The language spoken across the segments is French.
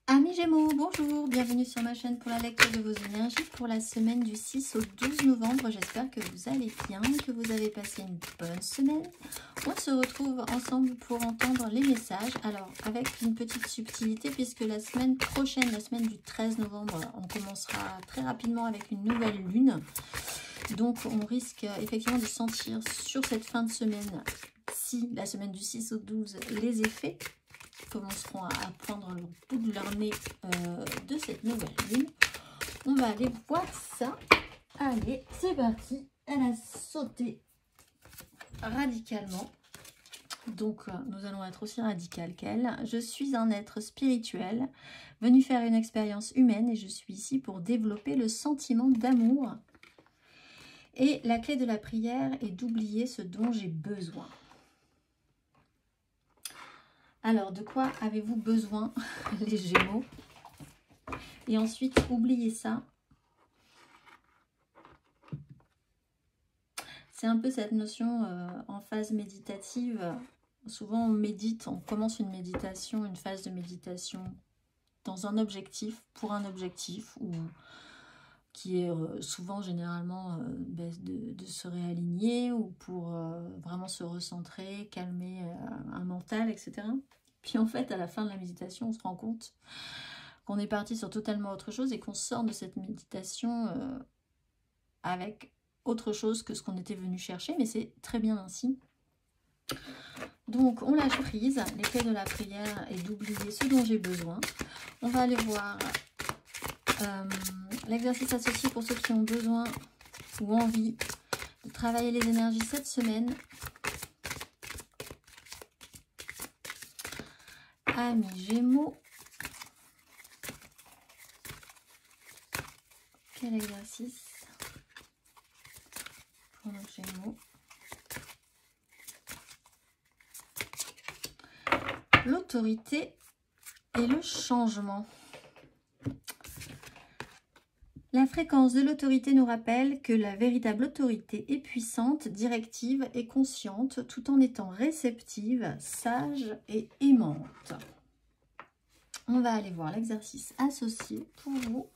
Amis Gémeaux, bonjour, bienvenue sur ma chaîne pour la lecture de vos énergies pour la semaine du 6 au 12 novembre. J'espère que vous allez bien, que vous avez passé une bonne semaine. On se retrouve ensemble pour entendre les messages. Alors, avec une petite subtilité, puisque la semaine prochaine, la semaine du 13 novembre, on commencera très rapidement avec une nouvelle lune. Donc, on risque effectivement de sentir sur cette fin de semaine, si la semaine du 6 au 12, les effets commenceront à prendre le bout de leur nez de cette nouvelle lune. On va aller voir ça. Allez, c'est parti. Elle a sauté radicalement. Donc, nous allons être aussi radical qu'elle. Je suis un être spirituel venu faire une expérience humaine et je suis ici pour développer le sentiment d'amour. Et la clé de la prière est d'oublier ce dont j'ai besoin. Alors, de quoi avez-vous besoin, les Gémeaux? Et ensuite, oubliez ça. C'est un peu cette notion en phase méditative. Souvent, on médite, on commence une méditation, une phase de méditation dans un objectif, pour un objectif, ou qui est souvent, généralement, de se réaligner ou pour vraiment se recentrer, calmer un mental, etc. Puis en fait, à la fin de la méditation, on se rend compte qu'on est parti sur totalement autre chose et qu'on sort de cette méditation avec autre chose que ce qu'on était venu chercher, mais c'est très bien ainsi. Donc, on lâche prise. Les clés de la prière est d'oublier ce dont j'ai besoin. On va aller voir l'exercice associé pour ceux qui ont besoin ou envie de travailler les énergies cette semaine. Amis Gémeaux, quel exercice pour nos Gémeaux? L'autorité et le changement. La fréquence de l'autorité nous rappelle que la véritable autorité est puissante, directive et consciente, tout en étant réceptive, sage et aimante. On va aller voir l'exercice associé pour vous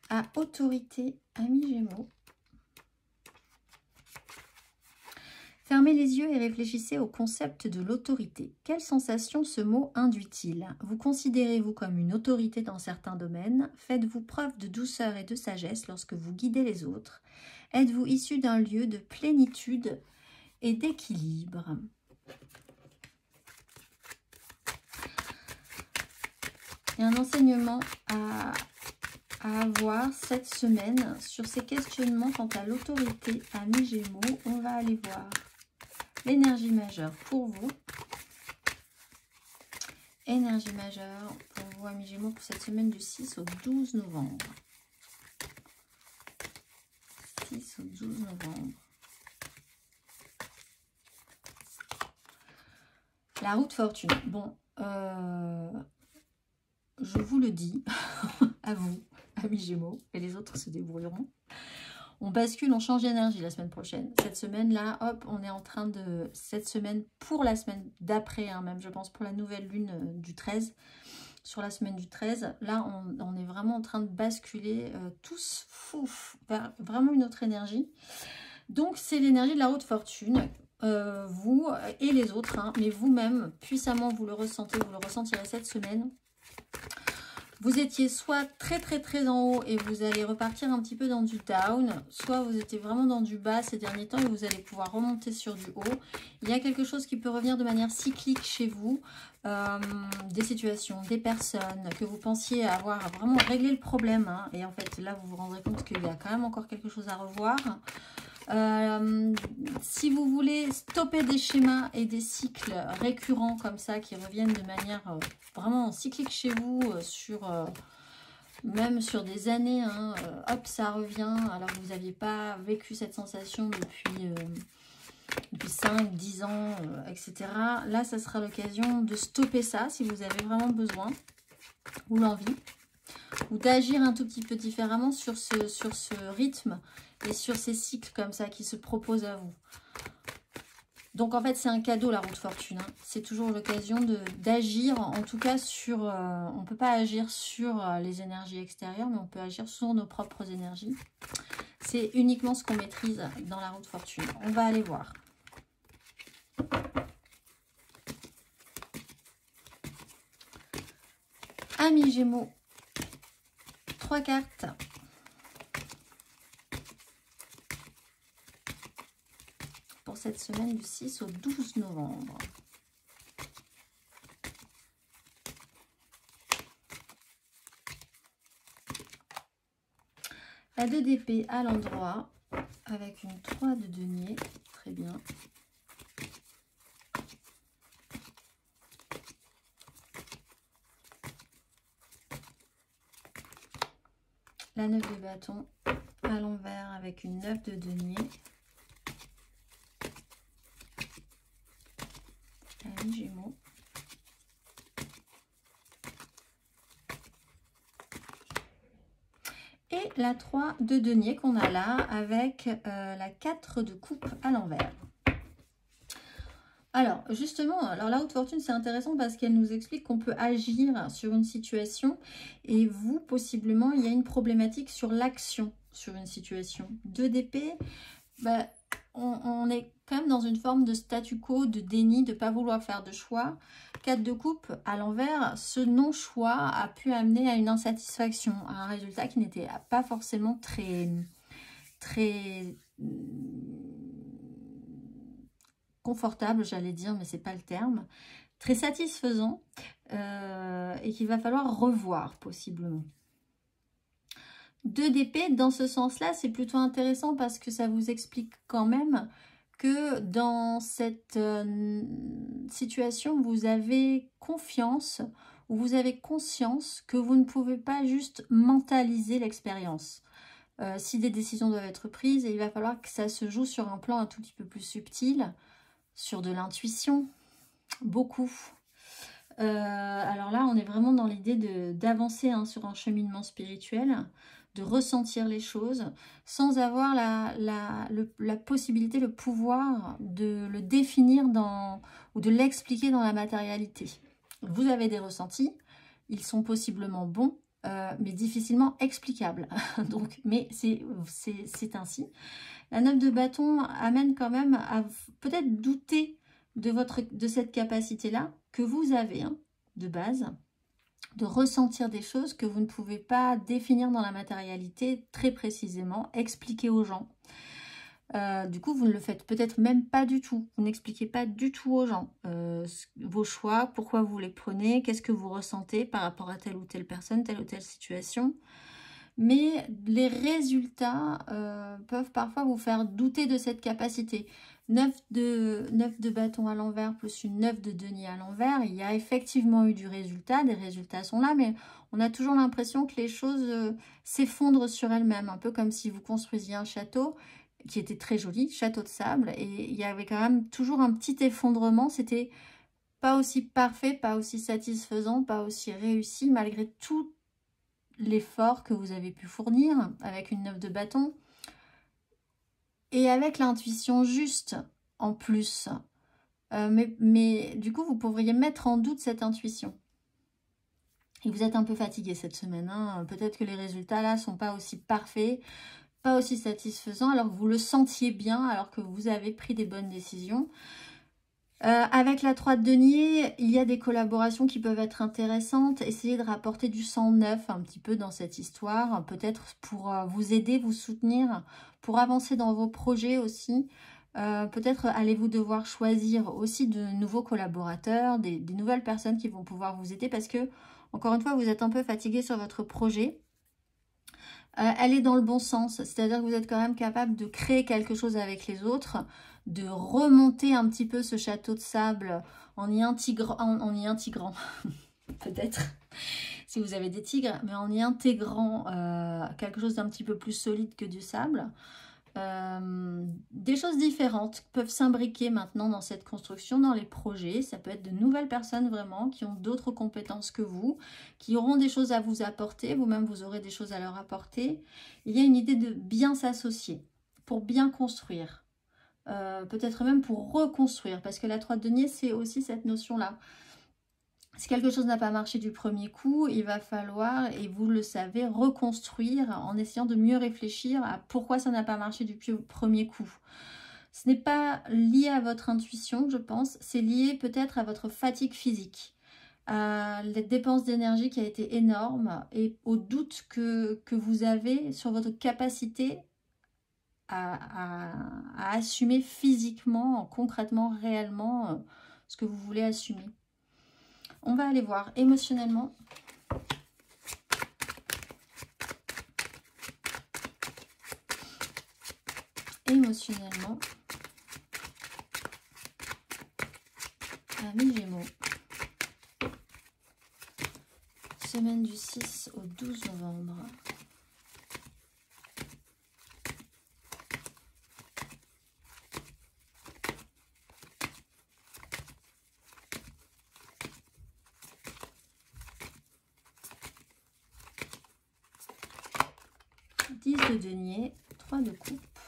à autorité, amis Gémeaux. Fermez les yeux et réfléchissez au concept de l'autorité. Quelle sensation ce mot induit-il? Vous considérez-vous comme une autorité dans certains domaines? Faites-vous preuve de douceur et de sagesse lorsque vous guidez les autres? Êtes-vous issu d'un lieu de plénitude et d'équilibre? Il y a un enseignement à avoir cette semaine sur ces questionnements quant à l'autorité, amis Gémeaux. On va aller voir l'énergie majeure pour vous. Énergie majeure pour vous, amis Gémeaux, pour cette semaine du 6 au 12 novembre. 6 au 12 novembre. La roue de fortune. Bon, je vous le dis, à vous, amis Gémeaux, et les autres se débrouilleront. On bascule, on change d'énergie la semaine prochaine. Cette semaine-là, hop, on est en train de... Cette semaine, pour la semaine d'après, hein, même je pense pour la nouvelle lune du 13, sur la semaine du 13, là, on est vraiment en train de basculer tous vers vraiment une autre énergie. Donc, c'est l'énergie de la roue de fortune. Vous et les autres, hein, mais vous-même, puissamment, vous le ressentez, vous le ressentirez cette semaine. Vous étiez soit très en haut et vous allez repartir un petit peu dans du down, soit vous étiez vraiment dans du bas ces derniers temps et vous allez pouvoir remonter sur du haut. Il y a quelque chose qui peut revenir de manière cyclique chez vous, des situations, des personnes que vous pensiez avoir vraiment réglé le problème, hein, et en fait là vous vous rendrez compte qu'il y a quand même encore quelque chose à revoir. Si vous voulez stopper des schémas et des cycles récurrents comme ça qui reviennent de manière vraiment cyclique chez vous, même sur des années, hein, hop ça revient alors que vous n'aviez pas vécu cette sensation depuis 5-10 ans, etc. Là ça sera l'occasion de stopper ça si vous avez vraiment besoin ou l'envie, ou d'agir un tout petit peu différemment sur ce rythme et sur ces cycles comme ça qui se proposent à vous. Donc en fait c'est un cadeau la roue de fortune, hein. C'est toujours l'occasion d'agir, en tout cas sur, on ne peut pas agir sur les énergies extérieures, mais on peut agir sur nos propres énergies. C'est uniquement ce qu'on maîtrise dans la roue de fortune. On va aller voir. Amis Gémeaux, 3 cartes. Pour cette semaine du 6 au 12 novembre. La 2 d'épée à l'endroit avec une 3 de denier. Très bien. La 9 de bâton à l'envers avec une 9 de denier. Amis Gémeaux. Et la 3 de denier qu'on a là avec la 4 de coupe à l'envers. Alors, justement, alors la haute fortune, c'est intéressant parce qu'elle nous explique qu'on peut agir sur une situation et vous, possiblement, il y a une problématique sur l'action sur une situation. 2 d'épée, bah, on est quand même dans une forme de statu quo, de déni, de ne pas vouloir faire de choix. 4 de coupe à l'envers, ce non-choix a pu amener à une insatisfaction, à un résultat qui n'était pas forcément très confortable, j'allais dire, mais c'est pas le terme, très satisfaisant et qu'il va falloir revoir possiblement. 2 d'épée, dans ce sens-là, c'est plutôt intéressant parce que ça vous explique quand même que dans cette situation, vous avez confiance ou vous avez conscience que vous ne pouvez pas juste mentaliser l'expérience. Si des décisions doivent être prises, il va falloir que ça se joue sur un plan un tout petit peu plus subtil, sur de l'intuition, beaucoup. Alors là, on est vraiment dans l'idée d'avancer sur un cheminement spirituel, de ressentir les choses, sans avoir la possibilité, le pouvoir de le définir ou de l'expliquer dans la matérialité. Vous avez des ressentis, ils sont possiblement bons, mais difficilement explicables. Donc, mais c'est ainsi. La 9 de bâton amène quand même à peut-être douter de cette capacité-là que vous avez de base, de ressentir des choses que vous ne pouvez pas définir dans la matérialité très précisément, expliquer aux gens. Du coup, vous ne le faites peut-être même pas du tout. Vous n'expliquez pas du tout aux gens vos choix, pourquoi vous les prenez, qu'est-ce que vous ressentez par rapport à telle ou telle personne, telle ou telle situation. Mais les résultats peuvent parfois vous faire douter de cette capacité. 9 de bâton à l'envers plus une 9 de denier à l'envers, il y a effectivement eu du résultat, des résultats sont là, mais on a toujours l'impression que les choses s'effondrent sur elles-mêmes, un peu comme si vous construisiez un château qui était très joli, château de sable, et il y avait quand même toujours un petit effondrement, c'était pas aussi parfait, pas aussi satisfaisant, pas aussi réussi, malgré tout l'effort que vous avez pu fournir avec une 9 de bâton et avec l'intuition juste en plus. Mais du coup, vous pourriez mettre en doute cette intuition. Et vous êtes un peu fatigué cette semaine. Peut-être que les résultats là sont pas aussi parfaits, pas aussi satisfaisants, alors que vous le sentiez bien, alors que vous avez pris des bonnes décisions. Avec la 3 de denier, il y a des collaborations qui peuvent être intéressantes. Essayez de rapporter du sang neuf un petit peu dans cette histoire, peut-être pour vous aider, vous soutenir, pour avancer dans vos projets aussi. Peut-être allez-vous devoir choisir aussi de nouveaux collaborateurs, des nouvelles personnes qui vont pouvoir vous aider parce que, encore une fois, vous êtes un peu fatigué sur votre projet. Elle est dans le bon sens, c'est-à-dire que vous êtes quand même capable de créer quelque chose avec les autres, de remonter un petit peu ce château de sable en y intégrant, peut-être, si vous avez des tigres, mais en y intégrant quelque chose d'un petit peu plus solide que du sable. Des choses différentes peuvent s'imbriquer maintenant dans cette construction, dans les projets. Ça peut être de nouvelles personnes vraiment qui ont d'autres compétences que vous, qui auront des choses à vous apporter, vous-même vous aurez des choses à leur apporter. Il y a une idée de bien s'associer pour bien construire. peut-être même pour reconstruire, parce que la 3 de denier, c'est aussi cette notion-là. Si quelque chose n'a pas marché du premier coup, il va falloir, et vous le savez, reconstruire en essayant de mieux réfléchir à pourquoi ça n'a pas marché du premier coup. Ce n'est pas lié à votre intuition, je pense, c'est lié peut-être à votre fatigue physique, à la dépense d'énergie qui a été énorme et au doute que vous avez sur votre capacité à assumer physiquement, concrètement, réellement ce que vous voulez assumer. On va aller voir émotionnellement. Émotionnellement. Amis Gémeaux. Semaine du 6 au 12 novembre. De denier, 3 de coupe,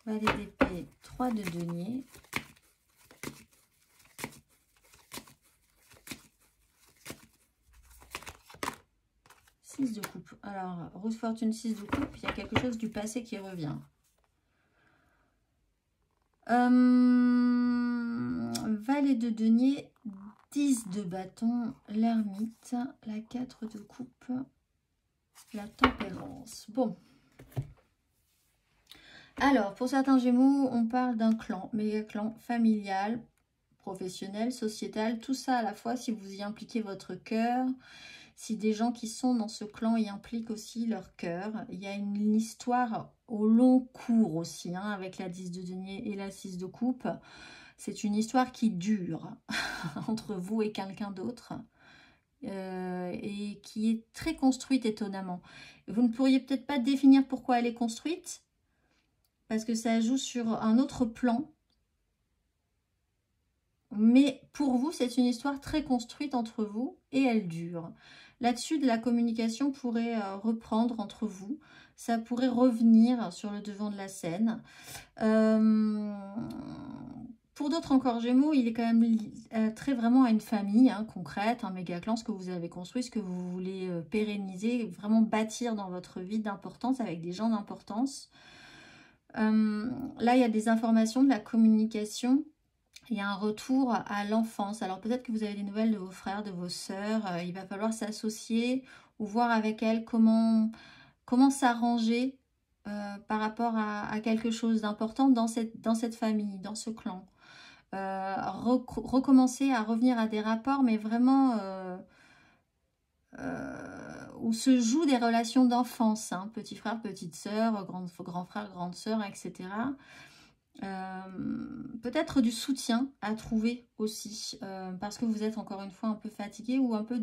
valet d'épée, 3 de denier, six de coupe. Alors, Rose Fortune, 6 de coupe, il y a quelque chose du passé qui revient. Valet de denier, 10 de bâton, l'ermite, la 4 de coupe, la tempérance. Bon. Alors, pour certains Gémeaux, on parle d'un clan, méga clan familial, professionnel, sociétal, tout ça à la fois si vous y impliquez votre cœur, si des gens qui sont dans ce clan y impliquent aussi leur cœur. Il y a une histoire au long cours aussi, hein, avec la 10 de denier et la 6 de coupe. C'est une histoire qui dure entre vous et quelqu'un d'autre et qui est très construite étonnamment. Vous ne pourriez peut-être pas définir pourquoi elle est construite parce que ça joue sur un autre plan. Mais pour vous, c'est une histoire très construite entre vous et elle dure. Là-dessus, de la communication pourrait reprendre entre vous. Ça pourrait revenir sur le devant de la scène. Pour d'autres encore Gémeaux, il est quand même très vraiment à une famille concrète, un méga clan, ce que vous avez construit, ce que vous voulez pérenniser, vraiment bâtir dans votre vie d'importance avec des gens d'importance. Là, il y a des informations, de la communication. Il y a un retour à l'enfance. Alors peut-être que vous avez des nouvelles de vos frères, de vos sœurs. Il va falloir s'associer ou voir avec elles comment s'arranger par rapport à quelque chose d'important dans cette famille, dans ce clan. Recommencer à revenir à des rapports, mais vraiment où se jouent des relations d'enfance. Hein, petit frère, petite sœur, grand frère, grande sœur, etc. Peut-être du soutien à trouver aussi parce que vous êtes encore une fois un peu fatigué ou un peu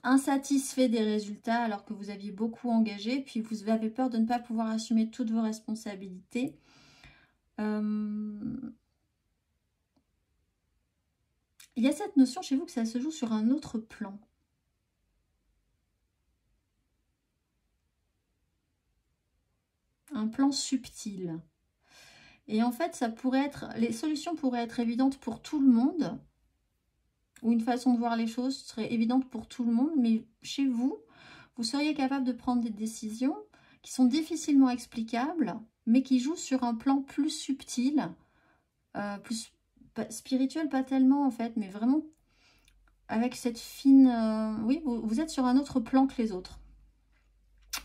insatisfait des résultats alors que vous aviez beaucoup engagé, puis vous avez peur de ne pas pouvoir assumer toutes vos responsabilités. Il y a cette notion chez vous que ça se joue sur un autre plan. Un plan subtil. Et en fait, ça pourrait être, les solutions pourraient être évidentes pour tout le monde, ou une façon de voir les choses serait évidente pour tout le monde, mais chez vous, vous seriez capable de prendre des décisions qui sont difficilement explicables, mais qui jouent sur un plan plus subtil, plus spirituel, pas tellement en fait, mais vraiment avec cette fine... oui, vous êtes sur un autre plan que les autres.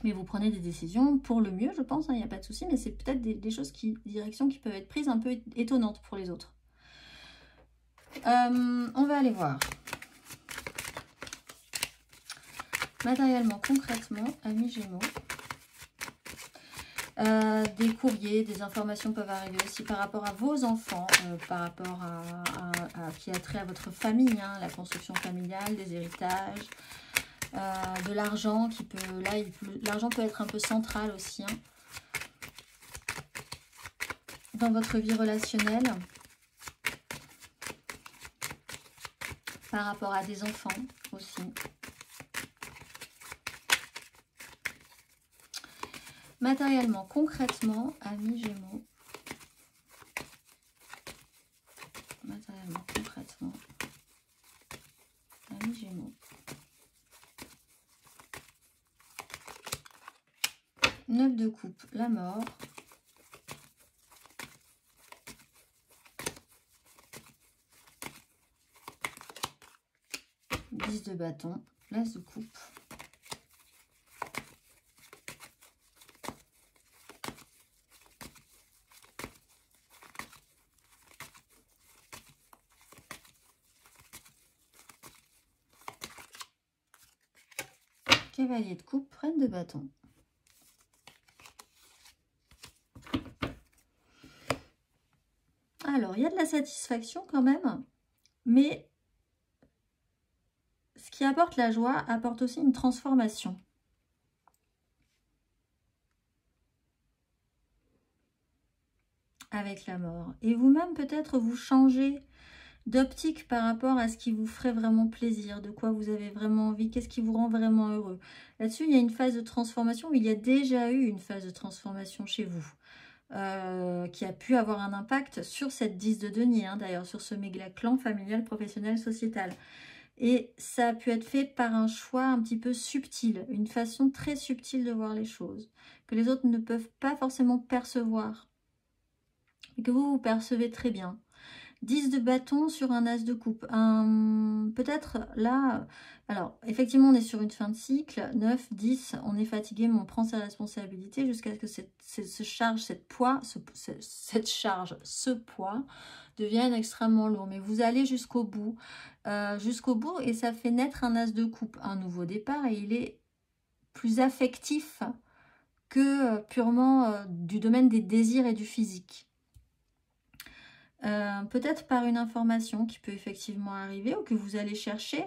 Mais vous prenez des décisions pour le mieux, je pense, il n'y a pas de souci, mais c'est peut-être des choses des directions qui peuvent être prises un peu étonnantes pour les autres. On va aller voir. Matériellement, concrètement, amis Gémeaux. Des courriers, des informations peuvent arriver aussi par rapport à vos enfants, par rapport à qui a trait à votre famille, hein, la construction familiale, des héritages, de l'argent qui peut, là, l'argent peut être un peu central aussi, hein, dans votre vie relationnelle, par rapport à des enfants aussi. Matériellement, concrètement, amis Gémeaux. Matériellement, concrètement, amis Gémeaux. 9 de coupe, la mort. Dix de bâton, l'as de coupe. Cavalier de coupe, reine de bâton. Alors, il y a de la satisfaction quand même, mais ce qui apporte la joie apporte aussi une transformation. Avec la mort. Et vous-même, peut-être, vous changez d'optique par rapport à ce qui vous ferait vraiment plaisir, de quoi vous avez vraiment envie, qu'est-ce qui vous rend vraiment heureux. Là-dessus, il y a une phase de transformation, il y a déjà eu une phase de transformation chez vous, qui a pu avoir un impact sur cette 10 de denier, hein, d'ailleurs, sur ce méga clan familial, professionnel, sociétal. Et ça a pu être fait par un choix un petit peu subtil, une façon très subtile de voir les choses, que les autres ne peuvent pas forcément percevoir, et que vous percevez très bien. 10 de bâton sur un as de coupe. Peut-être là, alors effectivement on est sur une fin de cycle, 9, 10, on est fatigué mais on prend ses responsabilités jusqu'à ce que cette poids devienne extrêmement lourd. Mais vous allez jusqu'au bout et ça fait naître un as de coupe, un nouveau départ, et il est plus affectif que purement du domaine des désirs et du physique. Peut-être par une information qui peut effectivement arriver ou que vous allez chercher,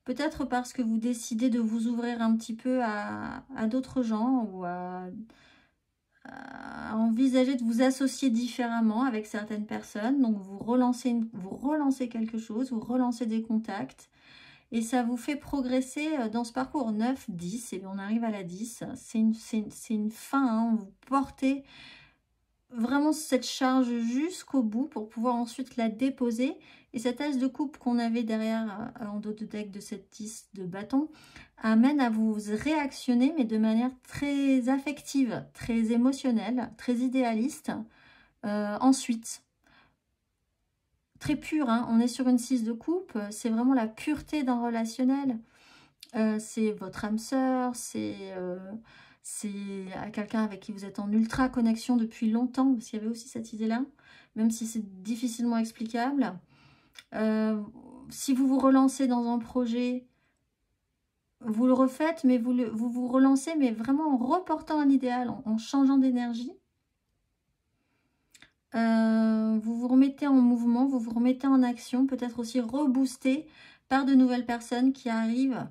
peut-être parce que vous décidez de vous ouvrir un petit peu à d'autres gens ou à envisager de vous associer différemment avec certaines personnes. Donc vous relancez quelque chose, vous relancez des contacts et ça vous fait progresser dans ce parcours. 9, 10 et on arrive à la 10, c'est une fin, hein, vous portez vraiment cette charge jusqu'au bout pour pouvoir ensuite la déposer. Et cette as de coupe qu'on avait derrière en dos de deck de cette 10 de bâton amène à vous réactionner, mais de manière très affective, très émotionnelle, très idéaliste. Ensuite, très pure, hein, on est sur une 6 de coupe, c'est vraiment la pureté d'un relationnel. C'est votre âme sœur, c'est quelqu'un avec qui vous êtes en ultra connexion depuis longtemps, parce qu'il y avait aussi cette idée-là, même si c'est difficilement explicable. Si vous vous relancez dans un projet, vous le refaites, mais vous relancez, mais vraiment en reportant un idéal, en changeant d'énergie. Vous vous remettez en mouvement, vous vous remettez en action, peut-être aussi reboosté par de nouvelles personnes qui arrivent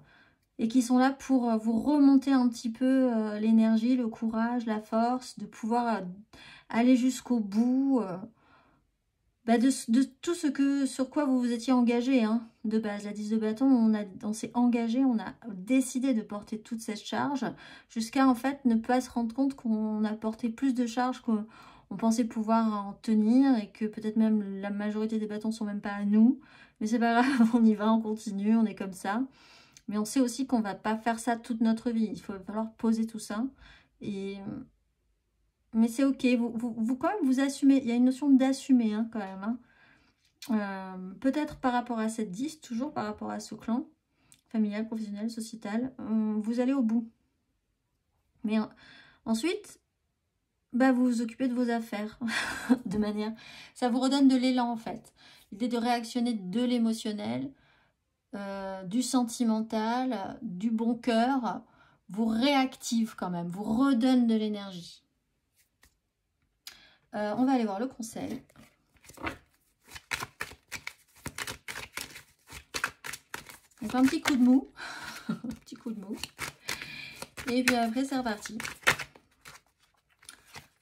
et qui sont là pour vous remonter un petit peu l'énergie, le courage, la force, de pouvoir aller jusqu'au bout de tout sur quoi vous vous étiez engagé, hein, de base. La 10 de bâton, on s'est engagé, on a décidé de porter toute cette charge jusqu'à en fait ne pas se rendre compte qu'on a porté plus de charge qu'on pensait pouvoir en tenir et que peut-être même la majorité des bâtons sont même pas à nous. Mais c'est pas grave, on y va, on continue, on est comme ça. Mais on sait aussi qu'on ne va pas faire ça toute notre vie. Il va falloir poser tout ça. Mais c'est ok. Vous quand même, vous assumez. Il y a une notion d'assumer hein, quand même. Hein. Peut-être par rapport à cette 10, toujours par rapport à ce clan, familial, professionnel, sociétal, vous allez au bout. Mais ensuite, vous vous occupez de vos affaires. De manière... Ça vous redonne de l'élan en fait. L'idée de réactionner de l'émotionnel, du sentimental, du bon cœur, vous réactive quand même, vous redonne de l'énergie. On va aller voir le conseil. On fait un petit coup de mou. Un petit coup de mou. Et puis après, c'est reparti.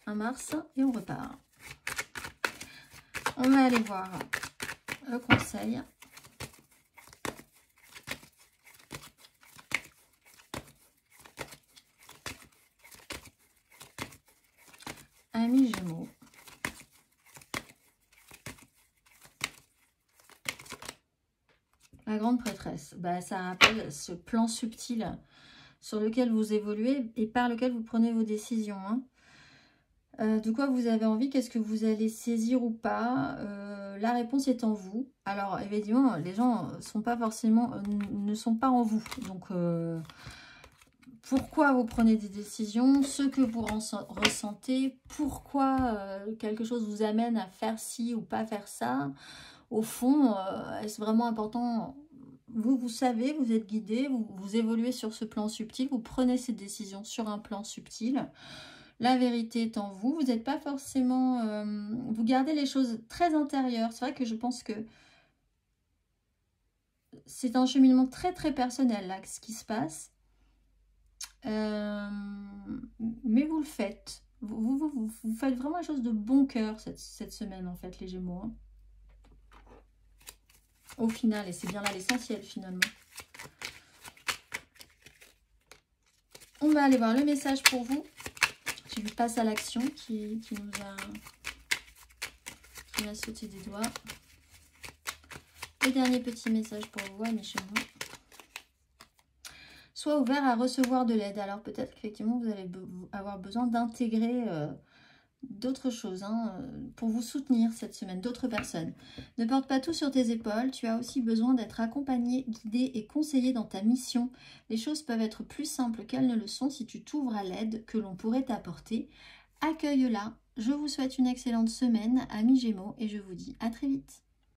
Un Mars et on repart. On va aller voir le conseil. La grande prêtresse, bah, ça rappelle ce plan subtil sur lequel vous évoluez et par lequel vous prenez vos décisions. Hein. De quoi vous avez envie, qu'est-ce que vous allez saisir ou pas, la réponse est en vous. Alors évidemment, les gens sont pas forcément, ne sont pas en vous. Donc pourquoi vous prenez des décisions, ce que vous ressentez, pourquoi quelque chose vous amène à faire ci ou pas faire ça. Au fond, est-ce vraiment important? Vous savez, vous êtes guidé, vous évoluez sur ce plan subtil, vous prenez ces décisions sur un plan subtil. La vérité est en vous, vous n'êtes pas forcément... vous gardez les choses très intérieures. C'est vrai que je pense que c'est un cheminement très très personnel là, ce qui se passe. Mais vous le faites. Vous faites vraiment les choses de bon cœur cette semaine en fait, les Gémeaux. Hein. Au final, et c'est bien là l'essentiel finalement. On va aller voir le message pour vous. Je passe à l'action qui m'a sauté des doigts. Le dernier petit message pour vous, amis Gémeaux. Sois ouvert à recevoir de l'aide. Alors peut-être qu'effectivement vous allez avoir besoin d'intégrer d'autres choses pour vous soutenir cette semaine, d'autres personnes. Ne porte pas tout sur tes épaules, tu as aussi besoin d'être accompagné, guidé et conseillé dans ta mission. Les choses peuvent être plus simples qu'elles ne le sont si tu t'ouvres à l'aide que l'on pourrait t'apporter. Accueille-la. Je vous souhaite une excellente semaine, amis Gémeaux, et je vous dis à très vite.